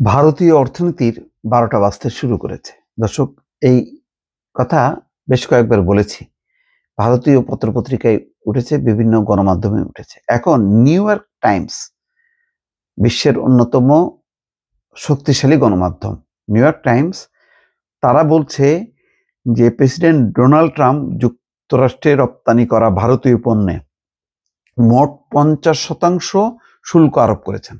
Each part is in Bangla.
ভারতীয় অর্থনীতির ১২টা বাজতে শুরু করেছে। দর্শক, এই কথা বেশ কয়েকবার বলেছি। ভারতীয় পত্রপত্রিকায় উঠেছে, বিভিন্ন গণমাধ্যমে উঠেছে। এখন নিউ ইয়র্ক টাইমস বিশ্বের অন্যতম শক্তিশালী গণমাধ্যম। নিউ ইয়র্ক টাইমস তারা বলছে যে প্রেসিডেন্ট ডোনাল্ড ট্রাম্প যুক্তরাষ্ট্রে রপ্তানি করা ভারতীয় পণ্যে মোট ৫০% শুল্ক আরোপ করেছেন।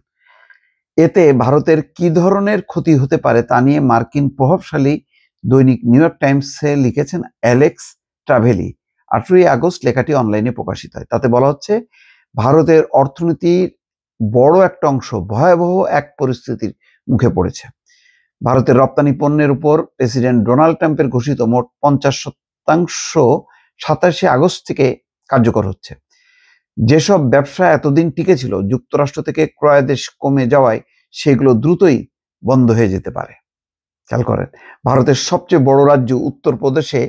এতে ভারতের কি ধরনের ক্ষতি হতে পারে তা নিয়ে মার্কিন প্রভাবশালী দৈনিক নিউ ইয়র্ক টাইমসে লিখেছেন অ্যালেক্স ট্রাভেলি। ৮ই আগস্ট লেখাটি অনলাইনে প্রকাশিত হয়। তাতে বলা হচ্ছে, ভারতের অর্থনীতির বড় একটা অংশ ভয়াবহ এক পরিস্থিতির মুখে পড়েছে। ভারতের রপ্তানি পণ্যের উপর প্রেসিডেন্ট ডোনাল্ড ট্রাম্পের ঘোষিত মোট ৫০% ২৭ আগস্ট থেকে কার্যকর হচ্ছে। যেসব ব্যবসা এতদিন টিকে ছিল, যুক্তরাষ্ট্র থেকে ক্রয়াদেশ কমে যাওয়ায় সেগুলো দ্রুতই বন্ধ হয়ে যেতে পারে। খেয়াল করেন, ভারতের সবচেয়ে বড় রাজ্য উত্তরপ্রদেশে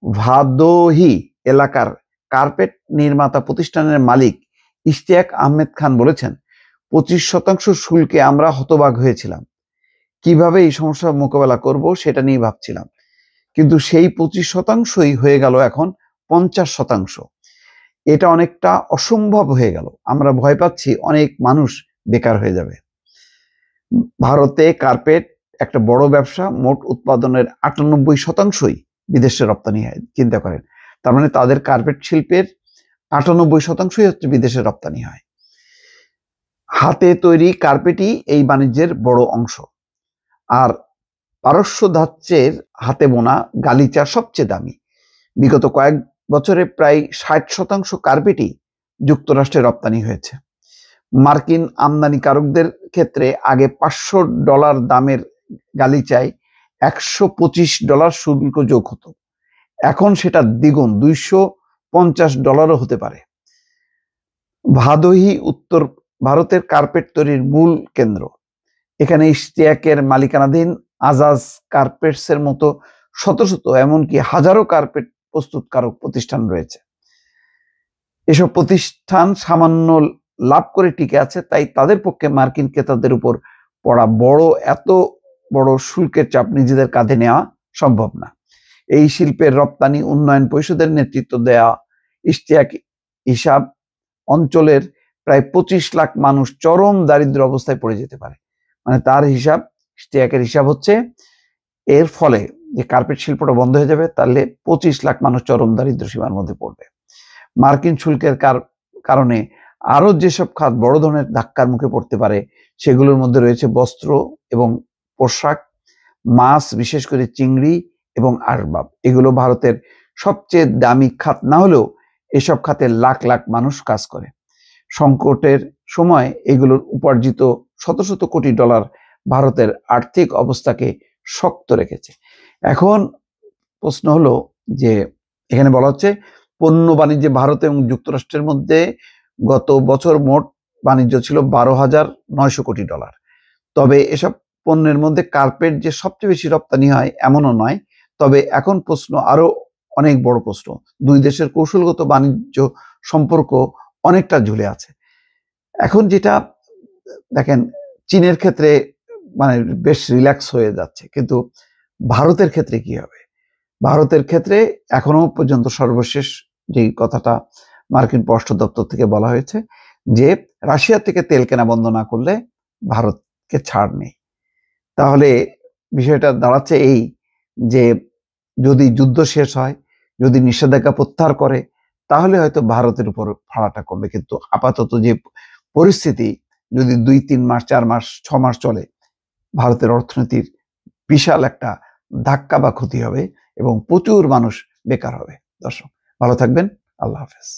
ভাদোহী এলাকার কার্পেট নির্মাতা প্রতিষ্ঠানের মালিক ইশতিয়াক আহমেদ খান বলেছেন, ২৫% শুল্কে আমরা হতবাক হয়েছিলাম। কিভাবে এই সমস্যা মোকাবেলা করব সেটা নিয়ে ভাবছিলাম, কিন্তু সেই ২৫%ই হয়ে গেল এখন ৫০%। এটা অনেকটা অসম্ভব হয়ে গেল। আমরা ভয় পাচ্ছি অনেক মানুষ বেকার হয়ে যাবে। ভারতে কার্পেট একটা বড় ব্যবসা, মোট উৎপাদনের ৯৮%ই বিদেশে রপ্তানি হয়। চিন্তা করেন, তার মানে তাদের কার্পেট শিল্পের ৯৮%ই হচ্ছে বিদেশে রপ্তানি হয়। হাতে তৈরি কার্পেটই এই বাণিজ্যের বড় অংশ। আর পারস্য ধাঁচের হাতে বোনা গালিচা সবচেয়ে দামি। বিগত কয়েক বছরে প্রায় ৬০% কার্পেটই যুক্তরাষ্ট্রে রপ্তানি হয়েছে। মার্কিন আমদানিকারকদের ক্ষেত্রে আগে $৫০০ দামের গালিচায় $১২৫ শুল্ক যোগ হতো। এখন সেটা দ্বিগুণ, $২৫০ হতে পারে। ভাদোহী উত্তর ভারতের কার্পেট তৈরির মূল কেন্দ্র। এখানে ইশতিয়াকের মালিকানাধীন আজাজ কার্পেটসের মতো শত শত, এমনকি হাজারো কার্পেট প্রস্তুতকারক প্রতিষ্ঠান রয়েছে। এসব প্রতিষ্ঠান সামান্য লাভ করে টিকে আছে, তাই তাদের পক্ষে মার্কিন ক্রেতাদের উপর পড়া এত বড় শুল্কের চাপ নিজেদের কাঁধে নেওয়া সম্ভব না। এই শিল্পের রপ্তানি উন্নয়ন পরিষদের নেতৃত্ব দেয়া ইশতিয়াক হিসাব অঞ্চলের প্রায় ২৫ লাখ মানুষ চরম দারিদ্র অবস্থায় পড়ে যেতে পারে। মানে তার হিসাব, ইশতিয়াকের হিসাব হচ্ছে, এর ফলে যে কার্পেট শিল্পটা বন্ধ হয়ে যাবে, তাহলে ২৫ লাখ মানুষ চরম দারিদ্র সীমার মধ্যে পড়বে। মার্কিন শুল্কের কারণে আরো যেসব খাত বড় ধরনের ধাক্কার মুখে পড়তে পারে, সেগুলোর মধ্যে রয়েছে বস্ত্র এবং পোশাক, মাছ, বিশেষ করে চিংড়ি এবং আসবাব। এগুলো ভারতের সবচেয়ে দামি খাত না হলেও এসব খাতে লাখ লাখ মানুষ কাজ করে। সংকটের সময় এগুলোর উপার্জিত শত শত কোটি ডলার ভারতের আর্থিক অবস্থাকে শক্ত রেখেছে। এখন প্রশ্ন হলো যে, এখানে বলা হচ্ছে, পণ্য বাণিজ্যে ভারত এবং যুক্তরাষ্ট্রের মধ্যে গত বছর মোট বাণিজ্য ছিল $১২,৯০০ কোটি। তবে এসব পণ্যের মধ্যে কার্পেট যে সবচেয়ে বেশি রপ্তানি হয় এমনও নয়। তবে এখন প্রশ্ন আরো অনেক বড় প্রশ্ন, দুই দেশের কৌশলগত বাণিজ্য সম্পর্ক অনেকটা ঝুলে আছে। এখন যেটা দেখেন, চীনের ক্ষেত্রে মানে বেশ রিল্যাক্স হয়ে যাচ্ছে, কিন্তু ভারতের ক্ষেত্রে কি হবে? ভারতের ক্ষেত্রে এখনো পর্যন্ত সর্বশেষ যেই কথাটা মার্কিন পররাষ্ট্র দপ্তর থেকে বলা হয়েছে, যে রাশিয়া থেকে তেল কেনা বন্ধ না করলে ভারতকে ছাড় নেই। তাহলে বিষয়টা দাঁড়াচ্ছে এই, যে যদি যুদ্ধ শেষ হয়, যদি নিষেধাজ্ঞা প্রত্যাহার করে, তাহলে হয়তো ভারতের উপর ভাড়াটা কমবে। কিন্তু আপাতত যে পরিস্থিতি, যদি ২-৩ মাস, ৪ মাস, ৬ মাস চলে, ভারতের অর্থনীতির বিশাল একটা ধাক্কা বা ক্ষতি হবে এবং প্রচুর মানুষ বেকার হবে। দর্শক, ভালো থাকবেন। আল্লাহ হাফেজ।